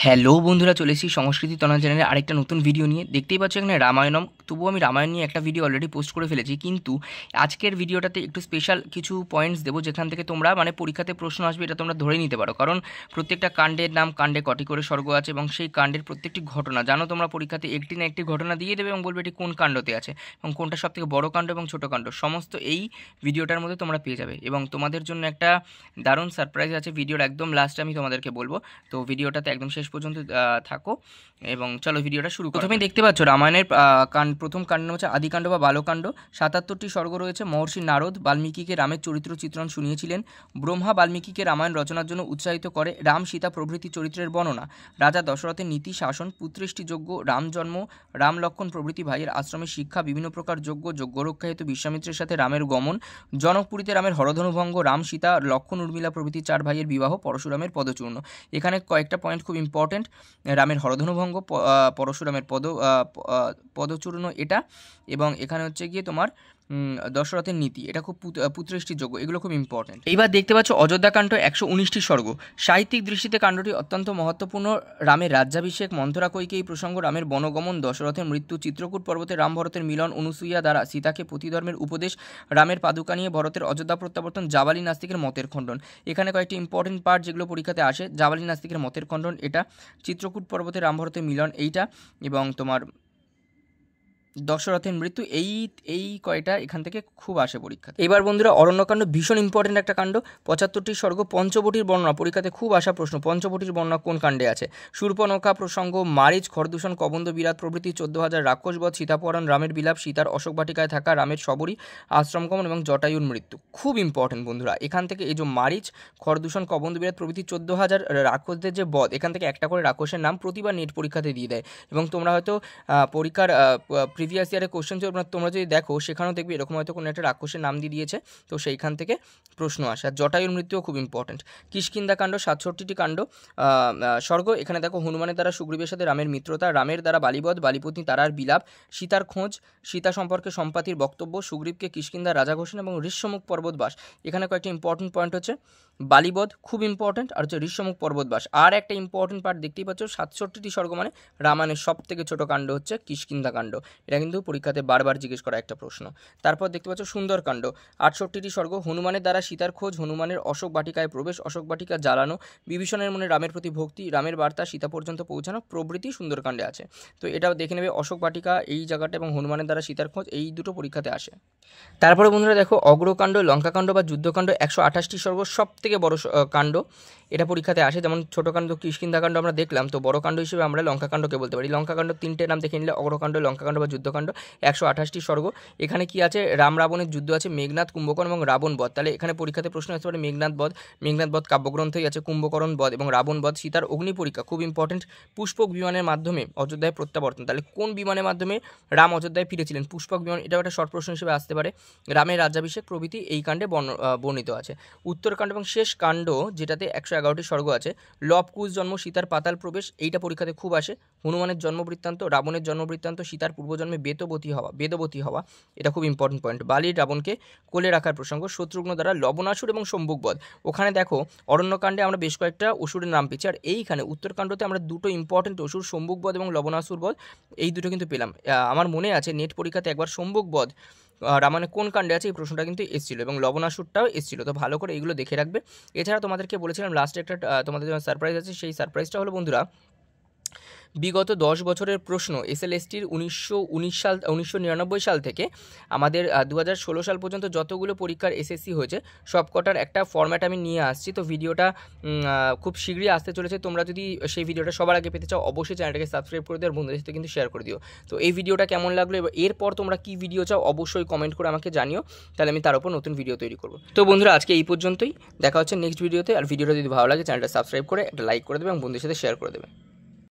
Hello বন্ধুরা, চলে এসেছি সংস্কৃতি তনা চ্যানেলে আরেকটা নতুন ভিডিও নিয়ে। দেখতেই পাচ্ছ এখানে রামায়ণম। তবুও আমি রামায়ণ নিয়ে একটা ভিডিও অলরেডি পোস্ট করে ফেলেছি, কিন্তু আজকের ভিডিওটাতে একটু স্পেশাল কিছু পয়েন্টস দেবো যেখান থেকে তোমরা পরীক্ষাতে প্রশ্ন আসবে এটা তোমরা ধরে নিতে পারো। কারণ প্রত্যেকটা কাণ্ডের নাম, কাণ্ডে কটি করে স্বর্গ আছে এবং সেই কাণ্ডের প্রত্যেকটি ঘটনা জানো তোমরা পরীক্ষাতে একটি না একটি ঘটনা দিয়ে দেবে এবং বলবে এটি কোন কাণ্ডতে আছে এবং কোনটা সবথেকে বড় কাণ্ড এবং ছোটো কাণ্ড সমস্ত এই ভিডিওটার মধ্যে তোমরা পেয়ে যাবে। এবং তোমাদের জন্য একটা দারুণ সারপ্রাইজ আছে ভিডিওর একদম লাস্টে আমি তোমাদেরকে বলবো। তো ভিডিওটাতে একদম শেষ পর্যন্ত থাকো এবং চলো ভিডিওটা শুরু করি। প্রথমেই দেখতে পাচ্ছ রামায়ণের প্রথম কাণ্ড হচ্ছে আদিকাণ্ড বা বালকাণ্ড। ৭৭টি স্বর্গ রয়েছে। মহর্ষি নারদ বাল্মীকিকে রামের চরিত্র চিত্রণ শুনিয়েছিলেন। ব্রহ্মা বাল্মীকিকে রামায়ণ রচনার জন্য উৎসাহিত করে। রাম সীতা প্রভৃতি চরিত্রের বর্ণনা। রাজা দশরথের নীতি শাসন, পুত্রেষ্টি যজ্ঞ, রাম জন্ম, রাম লক্ষ্মণ প্রভৃতি ভাইয়ের আশ্রমে শিক্ষা, বিভিন্ন প্রকার যজ্ঞ, যজ্ঞ রক্ষা হেতু বিশ্বামিত্রের সাথে রামের গমন, জনকপুরীতে রামের হরধনুভঙ্গ, রাম সীতা লক্ষ্মণ উর্মিলা প্রভৃতি 4 ভাইয়ের বিবাহ, পরশুরামের পদচূর্ণ। এখানে কয়েকটা পয়েন্ট খুব ইম্পর্টেন্ট। রামের হরধনুভঙ্গ, পরশুরামের পদচূর্ণ এটা, এবং এখানে হচ্ছে গিয়ে তোমার দশরথের নীতি, এটা খুব পুত্রেষ্টির যোগ্য, এগুলো খুব ইম্পর্টেন্ট। এইবার দেখতে পাচ্ছ অযোধ্যাকাণ্ড 119টি স্বর্গ। সাহিত্যিক দৃষ্টিতে কাণ্ডটি অত্যন্ত মহত্বপূর্ণ। রামের রাজ্যাভিষেক, মন্থরা কৈকেয়ী প্রসঙ্গ, রামের বনগমন, দশরথের মৃত্যু, চিত্রকূট পর্বতে রাম ভরতের মিলন, অনুসূয়া দ্বারা সীতাকে পতিধর্মের উপদেশ, রামের পাদুকা নিয়ে ভরতের অযোধ্যা প্রত্যাবর্তন, জাবালি নাস্তিকের মতের খণ্ডন। এখানে কয়েকটি ইম্পর্টেন্ট পার্ট যেগুলো পরীক্ষাতে আসে। জাবালি নাস্তিকের মতের খণ্ডন এটা, চিত্রকূট পর্বতে রাম ভরতের মিলন এইটা, এবং তোমার দশরথের মৃত্যু, এই কয়টা এখান থেকে খুব আসে পরীক্ষা। এবার বন্ধুরা অরণ্যকাণ্ড ভীষণ ইম্পর্টেন্ট একটা কাণ্ড। 75টি স্বর্গ। পঞ্চবটির বর্ণনা পরীক্ষাতে খুব আসা প্রশ্ন। পঞ্চবটির বর্ণনা কোন কাণ্ডে আছে? শূর্পণখা প্রসঙ্গ, মারিচ, খরদূষণ, কবন্দ, বিরাট প্রভৃতি 14,000 রাক্ষসবধ, সীতাপহরণ, রামের বিলাপ, সীতার অশোক বাটিকায় থাকা, রামের শবরী, আশ্রমগমন এবং জটায়ুর মৃত্যু। খুব ইম্পর্টেন্ট বন্ধুরা। এখান থেকে এই যে মারিচ, খরদূষণ, কবন্দ, বিরাট প্রভৃতি 14,000 রাক্ষসদের যে বধ, এখান থেকে একটা করে রাক্ষসের নাম প্রতিবার নেট পরীক্ষাতে দিয়ে দেয়। এবং তোমরা হয়তো পরীক্ষার প্রিভিয়াস ইয়ারে কোশ্চেন তোমরা যদি দেখো সেখানেও দেখবে এরকম হয়তো কোনো একটা রাক্ষসের নাম দিয়ে দিয়েছে, তো সেইখান থেকে প্রশ্ন আসে। আর জটায়ুর মৃত্যুও খুব ইম্পর্টেন্ট। কিষ্কিন্ধাকাণ্ড 67টি কাণ্ড স্বর্গ। এখানে দেখো হনুমানের দ্বারা সুগ্রীবের সাথে রামের মিত্রতা, রামের দ্বারা বালিবধ, বালিপত্নী তারার বিলাপ, সীতার খোঁজ, সীতা সম্পর্কে সম্পাতির বক্তব্য, সুগ্রীবকে কিষ্কিন্ধা রাজা ঘোষণা এবং ঋষ্যমুখ পর্বতবাস। এখানে কয়েকটি ইম্পর্টেন্ট পয়েন্ট হচ্ছে বালিবধ খুব ইম্পর্টেন্ট, আর হচ্ছে ঋষ্যমুখ পর্বতবাস। আর একটা ইম্পর্টেন্ট পার্ট দেখতেই পাচ্ছ, 67টি স্বর্গ মানে রামায়ণের সব থেকে ছোট কাণ্ড হচ্ছে কিষ্কিন্ধাকাণ্ড। এটা কিন্তু পরীক্ষাতে বারবার জিজ্ঞেস করা একটা প্রশ্ন। তারপর দেখতে পাচ্ছ সুন্দরকাণ্ড 68টি স্বর্গ। হনুমানের দ্বারা সীতার খোঁজ, হনুমানের অশোক বাটিকায় প্রবেশ, অশোক বাটিকা জ্বালানো, বিভীষণের মনে রামের প্রতি ভক্তি, রামের বার্তা সীতা পর্যন্ত পৌঁছানো প্রভৃতি সুন্দরকাণ্ডে আছে। তো এটাও দেখে নেবে, অশোক বাটিকা এই জায়গাটা এবং হনুমানের দ্বারা সীতার খোঁজ, এই দুটো পরীক্ষাতে আসে। তারপরে বন্ধুরা দেখো অগ্রকাণ্ড, লঙ্কাকাণ্ড বা যুদ্ধকাণ্ড 128টি স্বর্গ, সব থেকে বড় কাণ্ড, এটা পরীক্ষাতে আসে। যেমন ছোটো কাণ্ড কিষ্কিন্ধাকাণ্ড আমরা দেখলাম, তো বড় কাণ্ড হিসেবে আমরা লঙ্কাকাণ্ডকে বলতে পারি। লঙ্কাকাণ্ড 3টে নাম দেখে নিলে, অগ্রকাণ্ড, লঙ্কাকাণ্ড বা যুদ্ধকাণ্ড। 128টি স্বর্গ। এখানে কি আছে? রাম রাবণের যুদ্ধ আছে, মেঘনাদ, কুম্ভকর্ণ এবং রাবণ বধ। তাহলে এখানে পরীক্ষাতে প্রশ্ন আসতে পারে মেঘনাদ বধ কাব্যগ্রন্থই আছে, কুম্ভকর্ণ বধ এবং রাবণ বধ। সীতার অগ্নি পরীক্ষা খুব ইম্পর্টেন্ট। পুষ্পক বিমানের মাধ্যমে অযোধ্যায় প্রত্যাবর্তন, তাহলে কোন বিমানের মাধ্যমে রাম অযোধ্যায় ফিরেছিলেন? পুষ্পক বিমান, এটাও একটা শর্ট প্রশ্ন হিসেবে আসতে পারে। রামের রাজ্যাভিষেক প্রভৃতি এই কাণ্ডে বর্ণিত আছে। উত্তরকাণ্ড এবং শেষ কাণ্ড যেটাতে 111টি স্বর্গ আছে, লবকুশ জন্ম, সীতার পাতাল প্রবেশ, এইটা পরীক্ষাতে খুব আসে। হনুমানের জন্মবৃত্তান্ত, রাবণের জন্মবৃত্তান্ত, সীতার পূর্বজন্মে বেদবতী হওয়া, এটা খুব ইম্পর্টেন্ট পয়েন্ট। বালির রাবণকে কোলে রাখার প্রসঙ্গ, শত্রুঘ্ন দ্বারা লবণাসুর এবং সম্মুখ বধ। ওখানে দেখো অরণ্যকাণ্ডে আমরা বেশ কয়েকটা অসুরের নাম পেয়েছি, আর এইখানে উত্তরকাণ্ডতে আমরা দুটো ইম্পর্টেন্ট অসুর, সম্মুখ বধ এবং লবণাসুর বধ, এই দুটো কিন্তু পেলাম। আমার মনে আছে নেট পরীক্ষাতে একবার সম্মুখ বধ রামায়ণে কোন কাণ্ডে আছে এই প্রশ্নটা কিন্তু এসেছিল, এবং লবণাসুরটাও এসেছিল। তো ভালো করে এগুলো দেখে রাখবে। এছাড়া তোমাদেরকে বলেছিলাম লাস্টে একটা তোমাদের জন্য সারপ্রাইজ আছে। সেই সারপ্রাইজটা হলো বন্ধুরা, বিগত 10 বছরের প্রশ্ন এসএলএসটির 1999 সাল থেকে আমাদের 2016 সাল পর্যন্ত যতগুলো পরীক্ষার এসএসসি হয়েছে সবকটার একটা ফরম্যাট আমি নিয়ে আসছি। তো ভিডিওটা খুব শীঘ্রই আসতে চলেছে। তোমরা যদি সেই ভিডিওটা সবার আগে পেতে চাও অবশ্যই চ্যানেলটাকে সাবস্ক্রাইব করে দিও আর বন্ধুদের সাথে কিন্তু শেয়ার করে দিও। তো এই ভিডিওটা কেমন লাগলো, এরপর তোমরা কি ভিডিও চাও অবশ্যই কমেন্ট করে আমাকে জানিও, তাহলে আমি তার উপর নতুন ভিডিও তৈরি করবো। তো বন্ধুরা আজকে এই পর্যন্তই, দেখা হচ্ছে নেক্সট ভিডিওতে। আর ভিডিওটা যদি ভালো লাগে চ্যানেলটা সাবস্ক্রাইব করে একটা লাইক করে দেবে এবং বন্ধুদের সাথে শেয়ার করে দেবে।